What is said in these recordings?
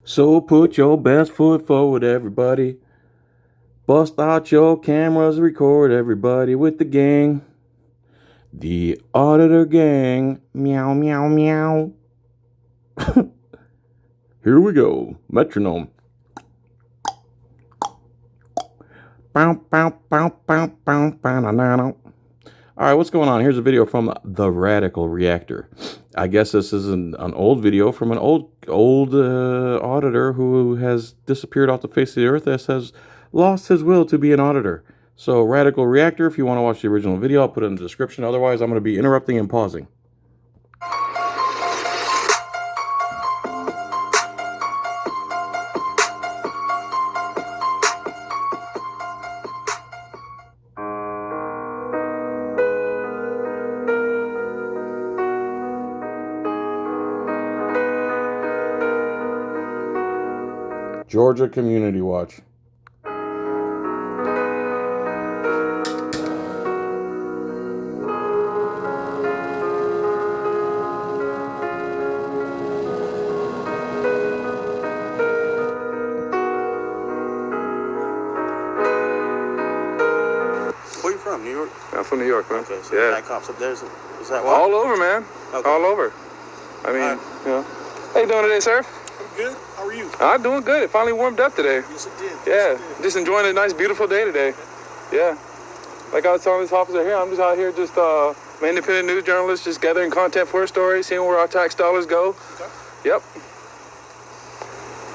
So put your best foot forward, everybody. Bust out your cameras, record everybody with the gang. The Auditor Gang. Meow, meow, meow. Here we go. Metronome. Bow, bow, bow, bow, bow, bow. Alright, what's going on? Here's a video from the Radical Reactor. I guess this is an old video from an old auditor who has disappeared off the face of the earth, that has lost his will to be an auditor. So, Radical Reactor, if you want to watch the original video, I'll put it in the description. Otherwise, I'm going to be interrupting and pausing. Georgia Community Watch. Where you from? New York? I'm from New York, man. Okay, so yeah. black cops up there. Is that what? All over, man. Okay. All over. I mean, right. you know. How you doing today, sir? I'm good. How are you? I'm doing good. It finally warmed up today. Yes, it did. Yeah. Yes, it did. Just enjoying a nice, beautiful day today. Yeah. Like I was telling this officer here, I'm just out here just an independent news journalist, just gathering content for a story, seeing where our tax dollars go. Okay. Yep.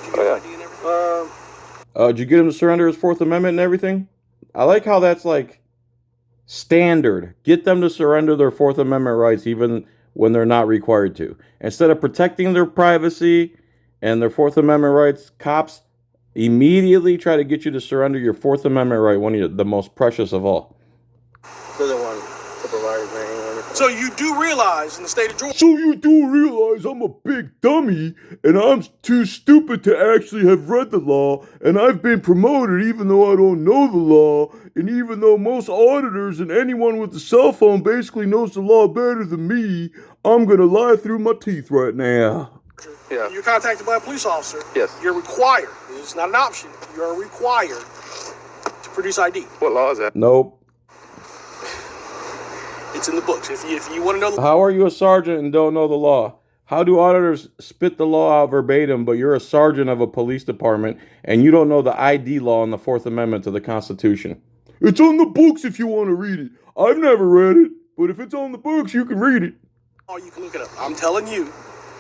Did you get ID and everything? Did you get him to surrender his Fourth Amendment and everything? I like how that's like standard. Get them to surrender their Fourth Amendment rights even when they're not required to. Instead of protecting their privacy and their Fourth Amendment rights, cops immediately try to get you to surrender your Fourth Amendment right, one of the most precious of all. They're the one to provide everything. So you do realize in the state of Georgia. So you do realize I'm a big dummy, and I'm too stupid to actually have read the law, and I've been promoted even though I don't know the law, and even though most auditors and anyone with a cell phone basically knows the law better than me, I'm gonna lie through my teeth right now. Yeah. You're contacted by a police officer. Yes. You're required. It's not an option. You're required to produce ID. What law is that? Nope. It's in the books. If you want to know. How are you a sergeant and don't know the law? How do auditors spit the law out verbatim, but you're a sergeant of a police department and you don't know the ID law and the Fourth Amendment to the Constitution? It's on the books if you want to read it. I've never read it, but if it's on the books, you can read it. Oh, you can look it up. I'm telling you,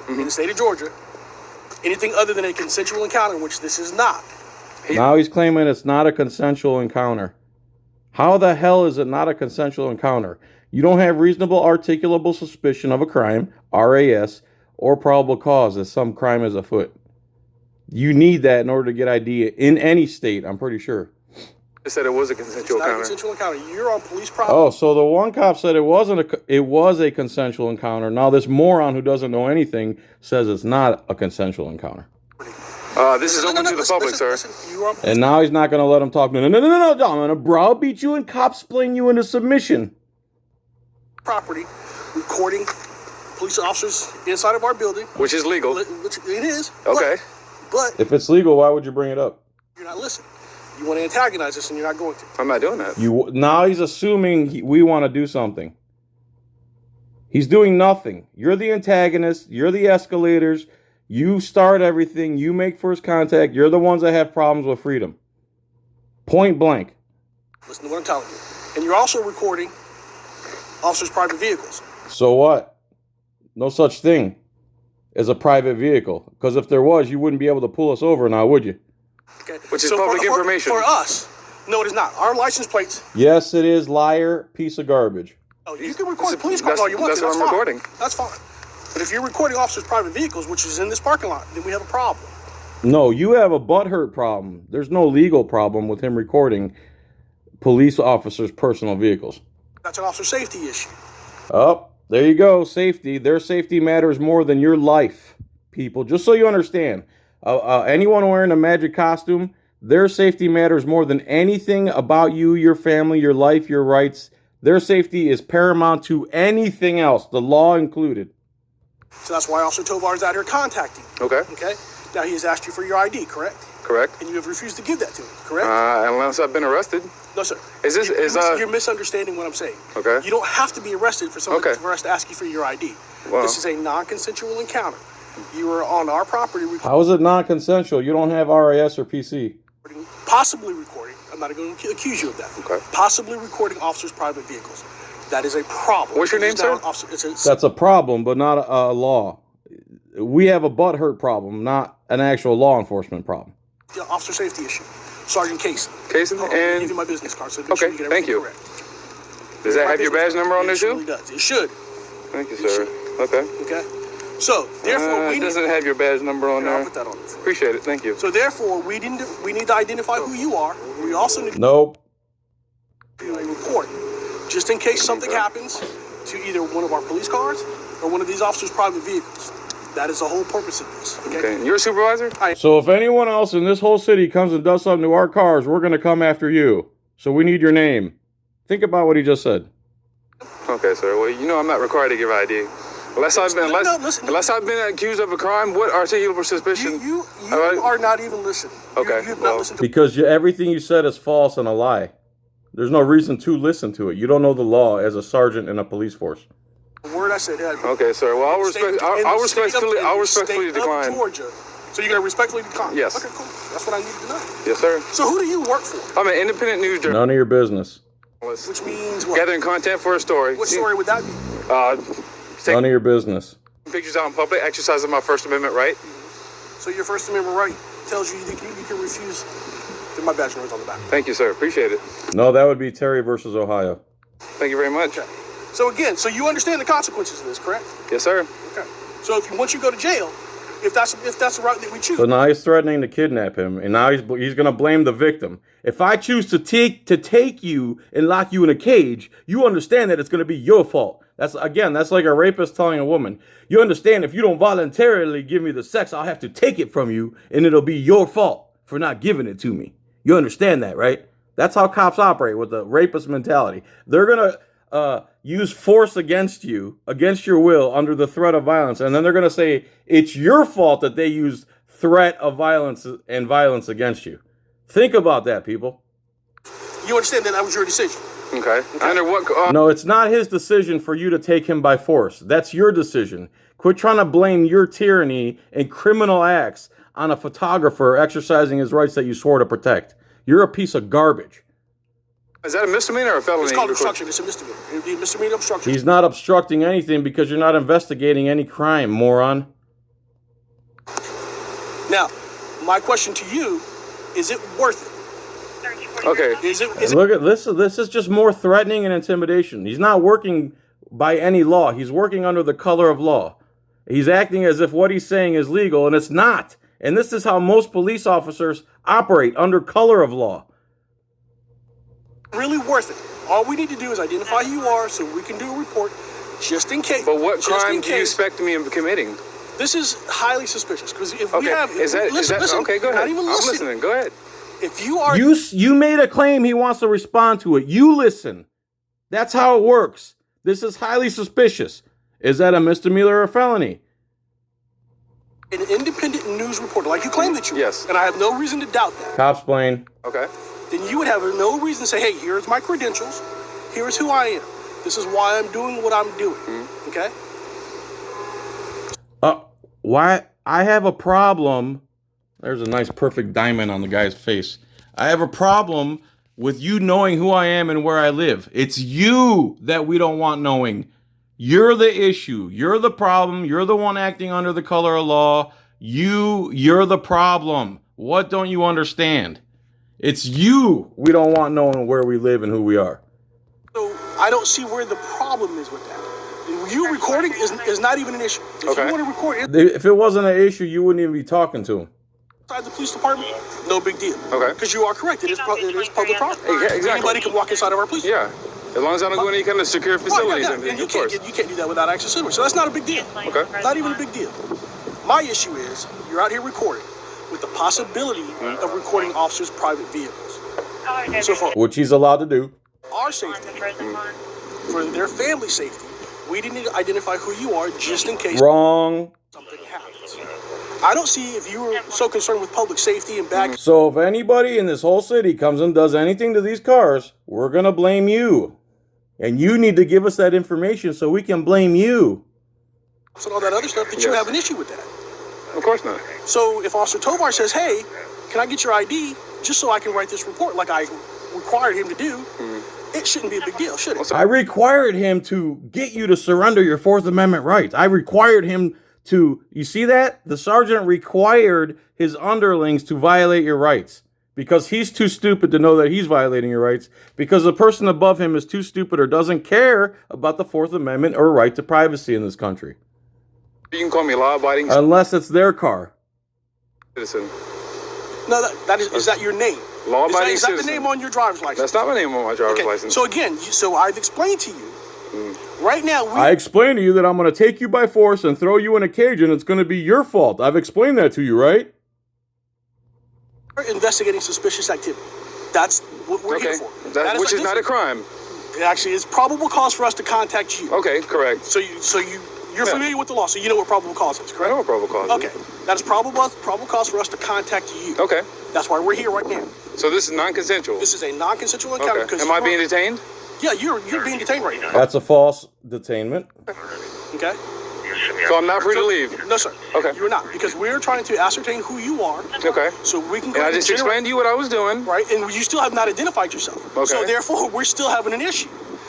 in the state of Georgia, anything other than a consensual encounter, which this is not. Now he's claiming it's not a consensual encounter. How the hell is it not a consensual encounter? You don't have reasonable articulable suspicion of a crime, RAS, or probable cause that some crime is afoot. You need that in order to get ID in any state, I'm pretty sure. They said it was a It's consensual not a encounter. consensual encounter. You're on police property. Oh, so the one cop said it was a consensual encounter. Now this moron who doesn't know anything says it's not a consensual encounter. This is open to the public, sir. You are on And now he's not going to let him talk. No, I'm going to browbeat you and cop-splain you into submission. property, recording police officers inside of our building. Which is legal. Which it is. Okay. But If it's legal, why would you bring it up? you're not listening. You want to antagonize us, and you're not going to. I'm not doing that. Now he's assuming we want to do something. He's doing nothing. You're the antagonist. You're the escalators. You start everything. You make first contact. You're the ones that have problems with freedom. Point blank. Listen to what I'm telling you. And you're also recording officers' private vehicles. So what? No such thing as a private vehicle. Because if there was, you wouldn't be able to pull us over now, would you? Okay? Which is public information. For us, no, it is not. Our license plates. Yes, it is. Liar. Piece of garbage. Oh, you can record police cars all you want. That's what I'm fine. recording. That's fine. But if you're recording officers' private vehicles, which is in this parking lot, then we have a problem. No, you have a butthurt problem. There's no legal problem with him recording police officers' personal vehicles. That's an officer safety issue. Oh, there you go. Safety. Their safety matters more than your life, people. Just so you understand. Anyone wearing a magic costume, their safety matters more than anything about you, your family, your life, your rights. Their safety is paramount to anything else, the law included. So that's why Officer Tovar is out here contacting. Okay. Okay? Now, he has asked you for your ID, correct? Correct. And you have refused to give that to him, correct? Unless I've been arrested. No, sir. You're misunderstanding what I'm saying. Okay. You don't have to be arrested for us to ask you for your ID. Well, this is a non-consensual encounter. You are on our property. How is it non-consensual? You don't have RAS or PC. Possibly recording. I'm not going to accuse you of that. Okay. Possibly recording officers' private vehicles. That is a problem. What's your name, sir? That's a problem, but not a law. We have a butthurt problem, not an actual law enforcement problem. The officer safety issue. Sergeant Cason. Cason, and give you my business card so okay, you get thank you. correct. Does that have your badge number on there too? It really does. It should. Thank you, sir. Okay. Okay. So therefore, it doesn't have your badge number on there. I'll put that on it. Appreciate it. Thank you. So therefore, we need to identify who you are. We also need Nope. to report, just in case something happens to either one of our police cars or one of these officers' private vehicles. That is the whole purpose of this. Okay. And you're a supervisor? So if anyone else in this whole city comes and does something to our cars, we're going to come after you. So we need your name. Think about what he just said. Okay, sir. Well, you know I'm not required to give ID. Unless I've been accused of a crime, what articulable suspicion? You are not even listening. Okay. You have not listened to Because everything you said is false and a lie. There's no reason to listen to it. You don't know the law as a sergeant in a police force. the word I said. Okay, sir. Well, I'll respectfully decline. Georgia. So you're going to respectfully decline? Yes. Okay, cool. That's what I needed to know. Yes, sir. So who do you work for? I'm an independent news journalist. None of your business. Which means what? Gathering content for a story. What story would that be? None of your business. Pictures out in public, exercising my First Amendment right. So your First Amendment right tells you you can refuse. My badge number's on the back. Thank you, sir. Appreciate it. No, that would be Terry versus Ohio. Thank you very much. Okay. So again, you understand the consequences of this, correct? Yes, sir. Okay. So once you go to jail, if that's the route that we choose. So now he's threatening to kidnap him, and now he's going to blame the victim. If I choose to take you and lock you in a cage, you understand that it's going to be your fault. That's like a rapist telling a woman, you understand if you don't voluntarily give me the sex, I'll have to take it from you, and it'll be your fault for not giving it to me. You understand that, right? That's how cops operate with the rapist mentality. They're going to use force against you, against your will, under the threat of violence. And then they're going to say it's your fault that they used threat of violence and violence against you. Think about that, people. You understand that was your decision? Okay. Under what? No, it's not his decision for you to take him by force. That's your decision. Quit trying to blame your tyranny and criminal acts on a photographer exercising his rights that you swore to protect. You're a piece of garbage. Is that a misdemeanor or a felony? It's called obstruction. It's a misdemeanor. It would be a misdemeanor obstruction. He's not obstructing anything because you're not investigating any crime, moron. Now, my question to you, is it worth it? Okay. Look at this. This is just more threatening and intimidation. He's not working by any law. He's working under the color of law. He's acting as if what he's saying is legal, and it's not. And this is how most police officers operate, under color of law. Really worth it. All we need to do is identify who you are so we can do a report just in case. But what crime do you expect me of committing? This is highly suspicious because if okay. we have... Listen, okay, go ahead. Not even I'm listening. Go ahead. If you are... You made a claim, he wants to respond to it. You listen. That's how it works. This is highly suspicious. Is that a misdemeanor or a felony? An independent news reporter, like you claim that you are. Yes. And I have no reason to doubt that. Cops plain. Okay. Then you would have no reason to say, hey, here's my credentials. Here's who I am. This is why I'm doing what I'm doing. Mm-hmm. Okay? Why? I have a problem. There's a nice perfect diamond on the guy's face. I have a problem with you knowing who I am and where I live. It's you that we don't want knowing. You're the issue. You're the problem. You're the one acting under the color of law. You're the problem. What don't you understand? It's you we don't want knowing where we live and who we are. So I don't see where the problem is with that. You recording is not even an issue. If you want to record it, if it wasn't an issue, you wouldn't even be talking to him. Inside the police department, no big deal. Okay. Because you are correct. It is public property. Exactly. Anybody can walk inside of our police department. Yeah. As long as I don't go in any kind of secure facilities. And you can't do that without access to it. So that's not a big deal. Okay. Not even a big deal. My issue is you're out here recording with the possibility of recording officers' private vehicles. So for which he's allowed to do. Our safety, for their family safety, we need to identify who you are just in case Wrong. something happens. I don't see if you were so concerned with public safety and bad. So if anybody in this whole city comes and does anything to these cars, we're going to blame you. And you need to give us that information so we can blame you. And all that other stuff, that you have an issue with that. Of course not. So if Officer Tovar says, hey, can I get your ID just so I can write this report like I required him to do, it shouldn't be a big deal, should it? I required him to get you to surrender your Fourth Amendment rights. I required him to, you see that? The sergeant required his underlings to violate your rights because he's too stupid to know that he's violating your rights, because the person above him is too stupid or doesn't care about the Fourth Amendment or right to privacy in this country. You can call me law-abiding Unless it's their car. citizen. No, that is that your name? Law-abiding Is that the citizen. name on your driver's license? That's not my name on my driver's Okay, license. so again, so I've explained to you, right now, I explained to you that I'm going to take you by force and throw you in a cage and it's going to be your fault. I've explained that to you, right? we're investigating suspicious activity. That's what we're here for. Which is not a crime. It actually is probable cause for us to contact you. Okay, correct. So you're familiar with the law, so you know what probable cause is, I correct? know what probable cause Okay, is. that is probable cause for us to contact you. Okay. That's why we're here right now. So this is non-consensual. This is a non-consensual encounter. Okay. Because Am I being detained? Yeah, you're being detained right now. That's a false detainment. Okay. So I'm not free to leave. No, sir. Okay. You're not, because we're trying to ascertain who you are. Okay. So we can go And I ahead just generate- explained to you what I was doing. Right, and you still have not identified yourself. Okay. So therefore, we're still having an issue.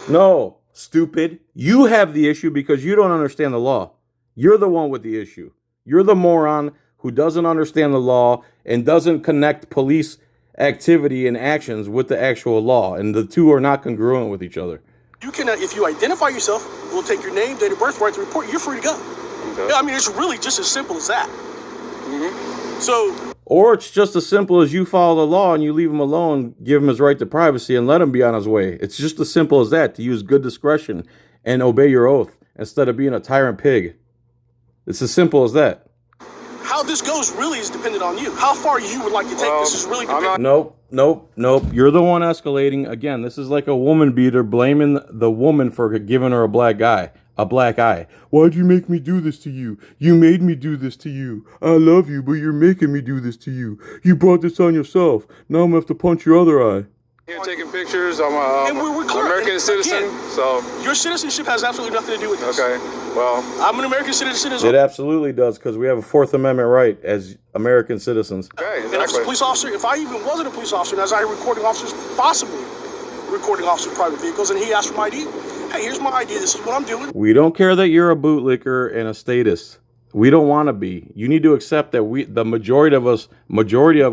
No, stupid. You have the issue because you don't understand the law. You're the one with the issue. You're the moron who doesn't understand the law and doesn't connect police activity and actions with the actual law. And the two are not congruent with each other. You can, if you identify yourself, we'll take your name, date of birth, write the report. You're free to go. Okay. Yeah, I mean, it's really just as simple as that. So Or it's just as simple as you follow the law and you leave him alone, give him his right to privacy, and let him be on his way. It's just as simple as that, to use good discretion and obey your oath instead of being a tyrant pig. It's as simple as that. how this goes really is dependent on you. How far you would like to take this is really dependent. Nope. You're the one escalating. Again, this is like a woman beater blaming the woman for giving her a black eye. Why'd you make me do this to you? You made me do this to you. I love you, but you're making me do this to you. You brought this on yourself. Now I'm gonna have to punch your other eye. Here taking pictures. I'm And an we're clear. American And citizen. again, So, your citizenship has absolutely nothing to do with this. okay. Well, I'm an American citizen as It well. absolutely does, because we have a Fourth Amendment right as American citizens. okay, And if a exactly. police officer, if I even wasn't a police officer, and as I recording officers, possibly recording officers' private vehicles, and he asked for my ID, hey, here's my ID. This is what I'm doing. We don't care that you're a bootlicker and a statist. We don't want to be. You need to accept that the majority of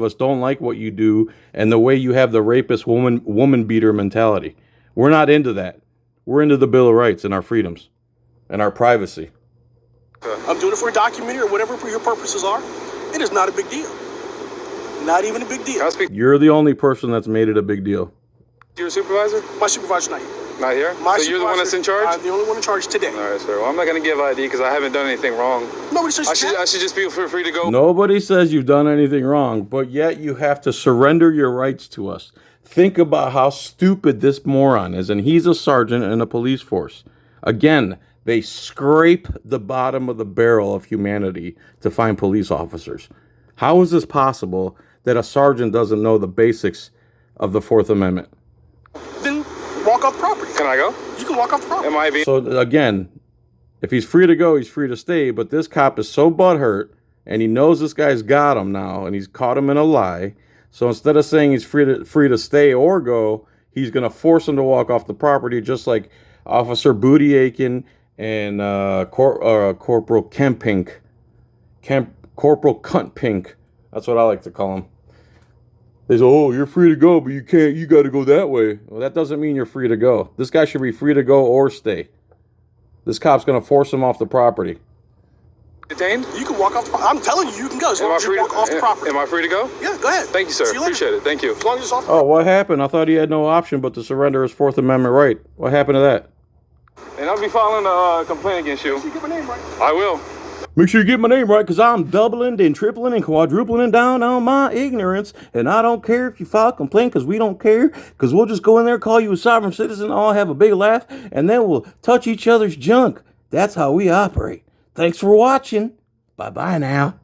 us don't like what you do and the way you have the rapist woman beater mentality. We're not into that. We're into the Bill of Rights and our freedoms and our privacy. I'm doing it for a documentary or whatever your purposes are. It is not a big deal. Not even a big Can I deal. speak You're the only person that's made it a big deal. to your supervisor? My supervisor's not here. Not here? My So you're the one that's in charge? I'm the only one in charge today. All right, sir. Well, I'm not going to give ID because I haven't done anything wrong. Nobody says I should just be free to go. Nobody says you've done anything wrong, but yet you have to surrender your rights to us. Think about how stupid this moron is, and he's a sergeant in a police force. Again, they scrape the bottom of the barrel of humanity to find police officers. How is this possible that a sergeant doesn't know the basics of the Fourth Amendment? Then walk off property. Can I go? You can walk off the property. Am I being... So again, if he's free to go, he's free to stay, but this cop is so butthurt, and he knows this guy's got him now, and he's caught him in a lie. So instead of saying he's free to stay or go, he's going to force him to walk off the property, just like Officer Booty Aiken and Corporal Kempink. Corporal Cuntpink. That's what I like to call him. They say, oh, you're free to go, but you can't, you got to go that way. Well, that doesn't mean you're free to go. This guy should be free to go or stay. This cop's going to force him off the property. detained? You can walk off the property. I'm telling you, you can go as long as you walk off the property. Am I free to go? Yeah, go ahead. Thank you, sir. See you later. Appreciate it. Thank you. As long as it's off the Oh, what happened? I thought he had no option but to surrender his Fourth Amendment right. What happened to that? And I'll be filing a complaint against you. You get my name right. I will. Make sure you get my name right, because I'm doubling and tripling and quadrupling down on my ignorance. And I don't care if you file a complaint, because we don't care. Because we'll just go in there, call you a sovereign citizen, all have a big laugh, and then we'll touch each other's junk. That's how we operate. Thanks for watching. Bye-bye now.